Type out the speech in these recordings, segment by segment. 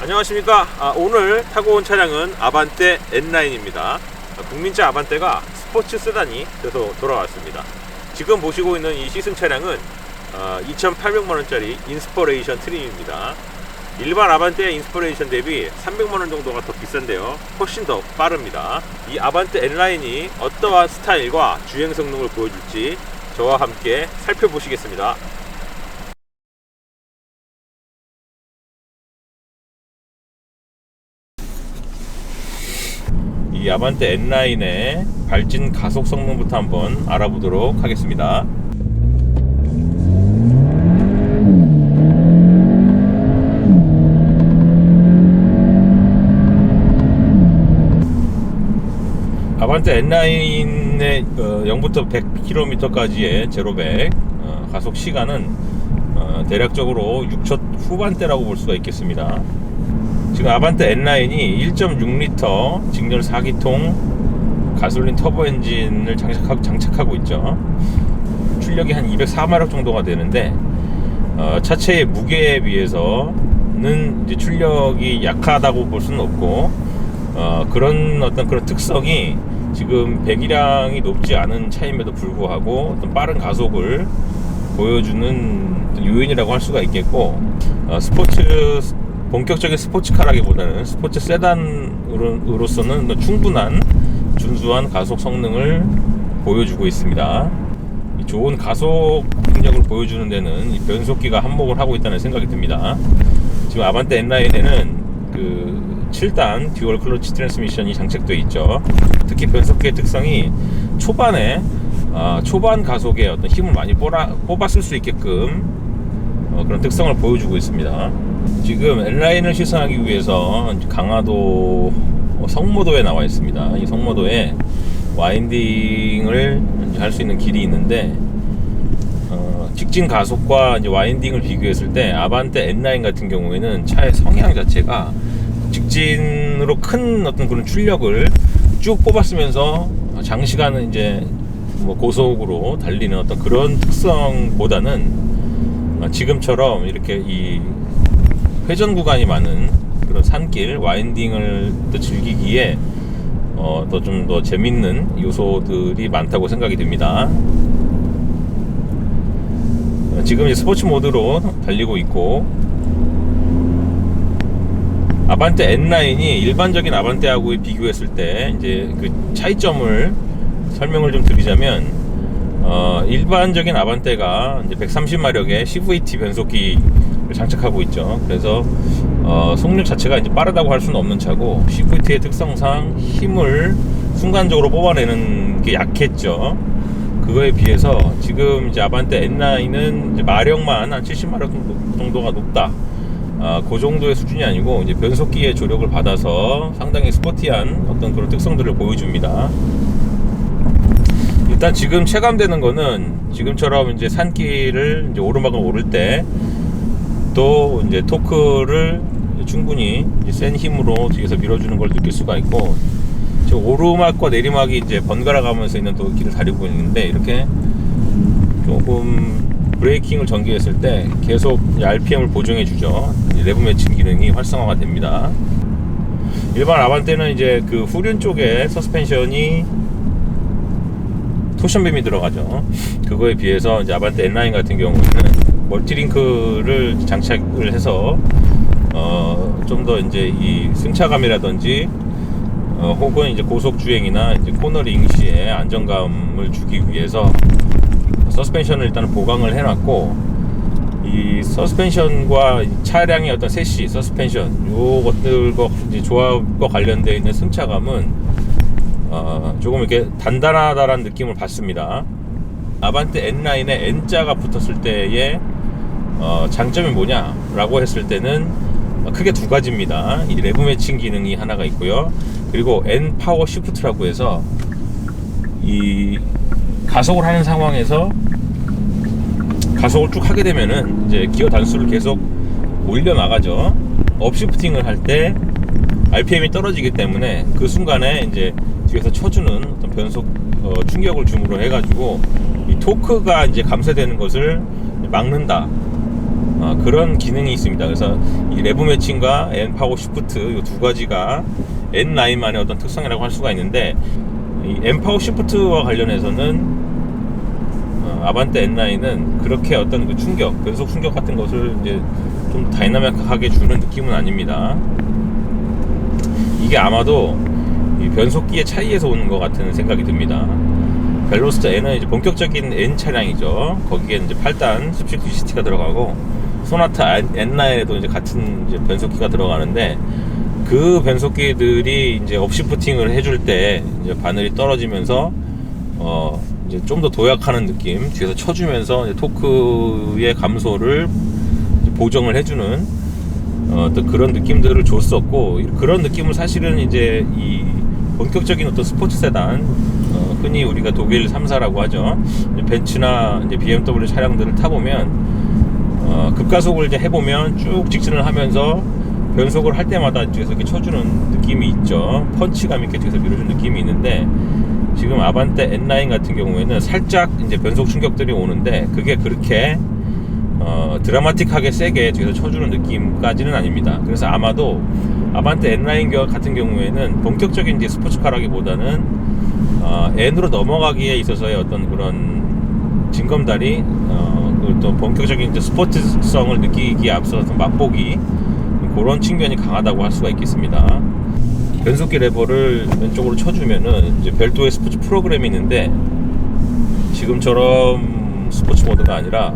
안녕하십니까. 오늘 타고 온 차량은 아반떼 N9입니다. 국민차 아반떼가 스포츠 세단이 돼서 돌아왔습니다. 지금 보시고 있는 이 시승 차량은 2,800만원짜리 인스퍼레이션 트림입니다. 일반 아반떼 인스퍼레이션 대비 300만원 정도가 더 비싼데요, 훨씬 더 빠릅니다. 이 아반떼 N9이 어떠한 스타일과 주행 성능을 보여줄지 저와 함께 살펴보시겠습니다. 이 아반떼 N9의 발진 가속 성능부터 한번 알아보도록 하겠습니다. 아반떼 N9의 0부터 100km까지의 제로 100 가속 시간은 대략적으로 6초 후반대라고 볼 수가 있겠습니다. 지금 아반떼 N9이 1.6L 직렬 4기통 가솔린 터보 엔진을 장착하고 있죠. 출력이 한 204마력 정도가 되는데 차체의 무게에 비해서는 이제 출력이 약하다고 볼 수는 없고, 그런 특성이 지금 배기량이 높지 않은 차임에도 불구하고 어떤 빠른 가속을 보여주는 요인이라고 할 수가 있겠고, 본격적인 스포츠카라기보다는 스포츠 세단으로서는 충분한 준수한 가속 성능을 보여주고 있습니다. 좋은 가속 능력을 보여주는 데는 이 변속기가 한몫을 하고 있다는 생각이 듭니다. 지금 아반떼 N9에는 그 7단 듀얼 클러치 트랜스미션이 장착되어 있죠. 특히 변속기의 특성이 초반 가속에 어떤 힘을 많이 뽑아 쓸 수 있게끔 그런 특성을 보여주고 있습니다. 지금 N9을 시승하기 위해서 강화도 성모도에 나와 있습니다. 이 성모도에 와인딩을 할 수 있는 길이 있는데, 직진 가속과 이제 와인딩을 비교했을 때 아반떼 N9 같은 경우에는 차의 성향 자체가 직진으로 큰 어떤 그런 출력을 쭉 뽑았으면서 장시간은 이제 고속으로 달리는 어떤 그런 특성보다는 지금처럼 이렇게 이 회전 구간이 많은 그런 산길 와인딩을 또 즐기기에 좀 더 재밌는 요소들이 많다고 생각이 듭니다. 지금 이제 스포츠 모드로 달리고 있고, 아반떼 N9이 일반적인 아반떼하고 비교했을 때 이제 그 차이점을 설명을 좀 드리자면, 일반적인 아반떼가 이제 130마력의 CVT 변속기를 장착하고 있죠. 그래서 속력 자체가 이제 빠르다고 할 수는 없는 차고, CVT의 특성상 힘을 순간적으로 뽑아내는 게 약했죠. 그거에 비해서 지금 이제 아반떼 N9은 이제 마력만 한 70마력 정도가 높다. 그 정도의 수준이 아니고 이제 변속기의 조력을 받아서 상당히 스포티한 어떤 그런 특성들을 보여줍니다. 일단 지금 체감되는 거는 지금처럼 이제 산길을 이제 오르막을 오를 때 또 이제 토크를 충분히 이제 센 힘으로 뒤에서 밀어주는 걸 느낄 수가 있고, 지금 오르막과 내리막이 이제 번갈아 가면서 있는 또 길을 다니고 있는데, 이렇게 조금 브레이킹을 전개했을 때 계속 RPM을 보정해 주죠. 내부 매칭 기능이 활성화가 됩니다. 일반 아반떼는 이제 그 후륜 쪽에 서스펜션이 토션빔이 들어가죠. 그거에 비해서 이제 아반떼 N9 같은 경우에는 멀티링크를 장착을 해서 좀 더 이제 이 승차감이라든지 혹은 이제 고속 주행이나 이제 코너링 시에 안정감을 주기 위해서 서스펜션을 일단 보강을 해놨고, 이 서스펜션과 차량의 어떤 세시 서스펜션 요것들과 이제 조합과 관련되어 있는 승차감은 조금 이렇게 단단하다라는 느낌을 받습니다. 아반떼 N9에 N자가 붙었을 때의 장점이 뭐냐라고 했을 때는 크게 두 가지입니다. 이 내부 매칭 기능이 하나가 있고요. 그리고 N 파워 시프트라고 해서 이 가속을 하는 상황에서 가속을 쭉 하게 되면은 이제 기어 단수를 계속 올려 나가죠. 업시프팅을 할 때 RPM이 떨어지기 때문에 그 순간에 이제 뒤에서 쳐주는 어떤 변속 충격을 줌으로 해가지고 이 토크가 이제 감쇄되는 것을 막는다. 그런 기능이 있습니다. 그래서 이 레브 매칭과 N파워 시프트 이 두 가지가 N9만의 어떤 특성이라고 할 수가 있는데, 이 N파워 시프트와 관련해서는 아반떼 N9은 그렇게 어떤 그 충격, 변속 충격 같은 것을 이제 좀 다이나믹하게 주는 느낌은 아닙니다. 이게 아마도 이 변속기의 차이에서 오는 것 같은 생각이 듭니다. 벨로스터 N은 이제 본격적인 N 차량이죠. 거기에 이제 8단 습식 DCT가 들어가고, 소나타 N9에도 이제 같은 이제 변속기가 들어가는데, 그 변속기들이 이제 업시프팅을 해줄 때 이제 바늘이 떨어지면서 이제 좀 더 도약하는 느낌, 뒤에서 쳐주면서 이제 토크의 감소를 보정을 해주는 어떤 그런 느낌들을 줬었고, 그런 느낌을 사실은 이제 이 본격적인 어떤 스포츠 세단, 흔히 우리가 독일 3사라고 하죠. 벤츠나 이제 BMW 차량들을 타보면 급가속을 이제 해보면 쭉 직진을 하면서 변속을 할 때마다 뒤에서 이렇게 쳐주는 느낌이 있죠. 펀치감 있게 뒤에서 밀어주는 느낌이 있는데, 지금 아반떼 N9 같은 경우에는 살짝 이제 변속 충격들이 오는데, 그게 그렇게 드라마틱하게 세게 뒤에서 쳐주는 느낌까지는 아닙니다. 그래서 아마도 아반떼 N9 같은 경우에는 본격적인 이제 스포츠카라기보다는 N으로 넘어가기에 있어서의 어떤 그런 징검다리, 또 본격적인 이제 스포츠성을 느끼기에 앞서서 맛보기, 그런 측면이 강하다고 할 수가 있겠습니다. 변속기 레버를 왼쪽으로 쳐주면은 이제 별도의 스포츠 프로그램이 있는데, 지금처럼 스포츠 모드가 아니라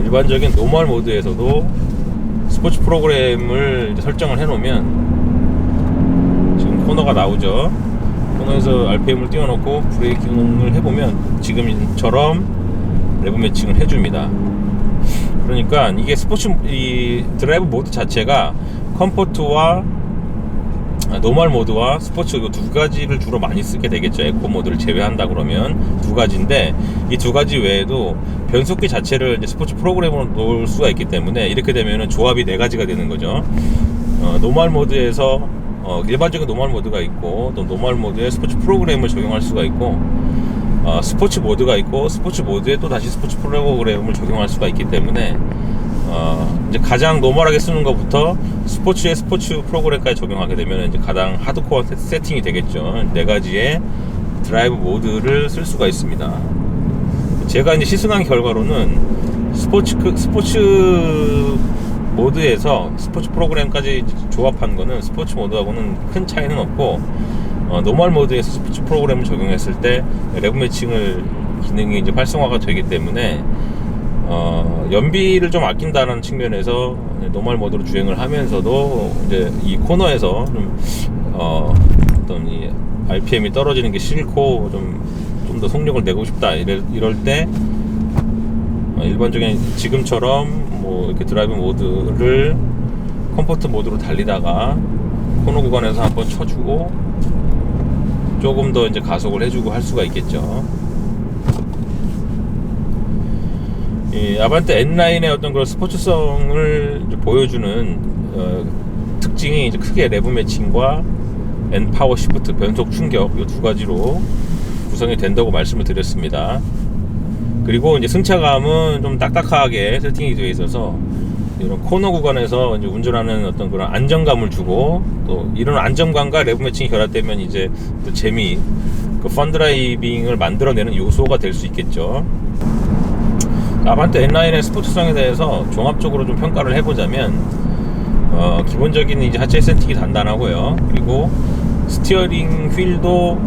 일반적인 노멀 모드에서도 스포츠 프로그램을 이제 설정을 해놓으면, 지금 코너가 나오죠. 코너에서 RPM을 띄워놓고 브레이킹을 해보면 지금처럼 레버 매칭을 해줍니다. 그러니까 이게 스포츠, 이 드라이브 모드 자체가 컴포트와 노멀 모드와 스포츠 이 두 가지를 주로 많이 쓰게 되겠죠. 에코 모드를 제외한다 그러면 두 가지인데, 이 두 가지 외에도 변속기 자체를 이제 스포츠 프로그램으로 놓을 수가 있기 때문에, 이렇게 되면은 조합이 네 가지가 되는 거죠. 노멀 모드에서 일반적인 노멀 모드가 있고, 또 노멀 모드에 스포츠 프로그램을 적용할 수가 있고, 스포츠 모드가 있고, 스포츠 모드에 또 다시 스포츠 프로그램을 적용할 수가 있기 때문에, 이제 가장 노멀하게 쓰는 것부터 스포츠에 스포츠 프로그램까지 적용하게 되면 이제 가장 하드코어 세팅이 되겠죠. 네 가지의 드라이브 모드를 쓸 수가 있습니다. 제가 이제 시승한 결과로는 스포츠 모드에서 스포츠 프로그램까지 조합한 거는 스포츠 모드하고는 큰 차이는 없고, 노멀 모드에서 스포츠 프로그램을 적용했을 때 레브 매칭을 기능이 이제 활성화가 되기 때문에 연비를 좀 아낀다는 측면에서 노멀 모드로 주행을 하면서도 이제 이 코너에서 좀 어떤 이 RPM이 떨어지는 게 싫고 좀 더 속력을 내고 싶다 이럴 때 일반적인 지금처럼 뭐 이렇게 드라이브 모드를 컴포트 모드로 달리다가 코너 구간에서 한번 쳐주고 조금 더 이제 가속을 해주고 할 수가 있겠죠. 이 아반떼 N9의 어떤 그런 스포츠성을 이제 보여주는 특징이 이제 크게 레브 매칭과 N 파워 시프트 변속 충격 이 두 가지로 구성이 된다고 말씀을 드렸습니다. 그리고 이제 승차감은 좀 딱딱하게 세팅이 되어 있어서 이런 코너 구간에서 이제 운전하는 어떤 그런 안정감을 주고, 또 이런 안정감과 레브 매칭이 결합되면 이제 또 재미, 그 펀 드라이빙을 만들어내는 요소가 될 수 있겠죠. 아반떼 N9의 스포츠성에 대해서 종합적으로 좀 평가를 해보자면, 기본적인 이제 하체 센팅이 단단하고요. 그리고 스티어링 휠도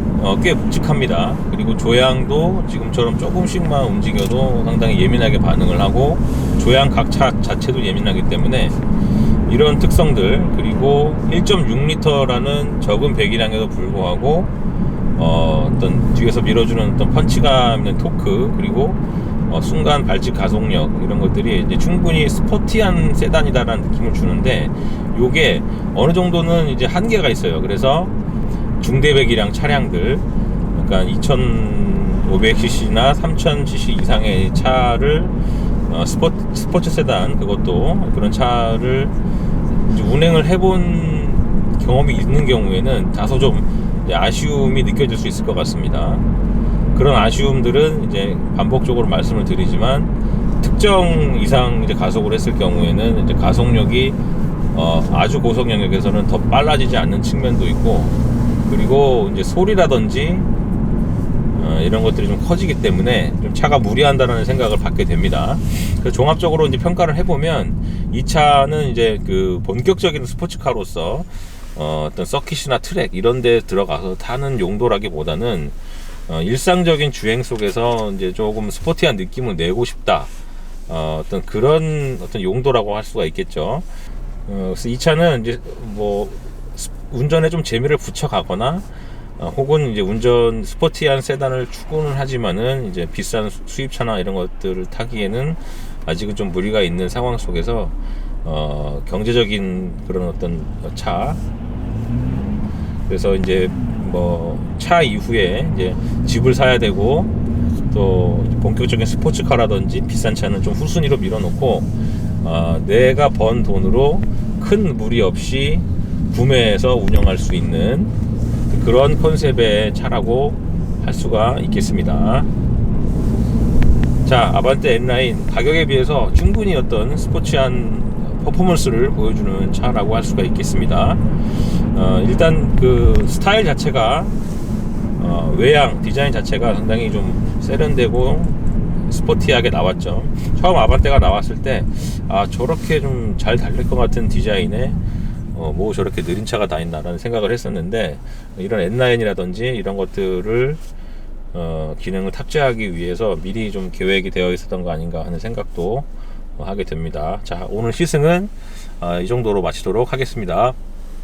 꽤 묵직합니다. 그리고 조향도 지금처럼 조금씩만 움직여도 상당히 예민하게 반응을 하고, 조향 각차 자체도 예민하기 때문에 이런 특성들, 그리고 1.6L라는 적은 배기량에도 불구하고 어떤 뒤에서 밀어주는 어떤 펀치감 있는 토크, 그리고 순간 발직 가속력, 이런 것들이 이제 충분히 스포티한 세단이다라는 느낌을 주는데, 요게 어느 정도는 이제 한계가 있어요. 그래서 중대 배기량 차량들, 그러니까 2500cc나 3000cc 이상의 차를 스포츠 세단, 그것도 그런 차를 이제 운행을 해본 경험이 있는 경우에는 다소 좀 아쉬움이 느껴질 수 있을 것 같습니다. 그런 아쉬움들은 이제 반복적으로 말씀을 드리지만 특정 이상 이제 가속을 했을 경우에는 이제 가속력이 아주 고속 영역에서는 더 빨라지지 않는 측면도 있고, 그리고 이제 소리라든지 이런 것들이 좀 커지기 때문에 좀 차가 무리한다는 생각을 받게 됩니다. 그래서 종합적으로 이제 평가를 해보면 이 차는 이제 그 본격적인 스포츠카로서 어떤 서킷이나 트랙 이런 데 들어가서 타는 용도라기보다는 일상적인 주행 속에서 이제 조금 스포티한 느낌을 내고 싶다, 어떤 그런 어떤 용도라고 할 수가 있겠죠. 그래서 이 차는 이제 뭐 운전에 좀 재미를 붙여가거나 혹은 이제 운전 스포티한 세단을 추구는 하지만은 이제 비싼 수입차나 이런 것들을 타기에는 아직은 좀 무리가 있는 상황 속에서 경제적인 그런 어떤 차, 그래서 이제 뭐 차 이후에 이제 집을 사야 되고 또 본격적인 스포츠카라든지 비싼 차는 좀 후순위로 밀어놓고 내가 번 돈으로 큰 무리 없이 구매해서 운영할 수 있는 그런 컨셉의 차라고 할 수가 있겠습니다. 자, 아반떼 N라인 가격에 비해서 충분히 어떤 스포츠한 퍼포먼스를 보여주는 차라고 할 수가 있겠습니다. 일단 그 스타일 자체가 외양 디자인 자체가 상당히 좀 세련되고 스포티하게 나왔죠. 처음 아반떼가 나왔을 때 저렇게 좀 잘 달릴 것 같은 디자인에 뭐 저렇게 느린 차가 다 있나라는 생각을 했었는데, 이런 N라인이라든지 이런 것들을 기능을 탑재하기 위해서 미리 좀 계획이 되어 있었던 거 아닌가 하는 생각도 하게 됩니다. 자, 오늘 시승은 이 정도로 마치도록 하겠습니다.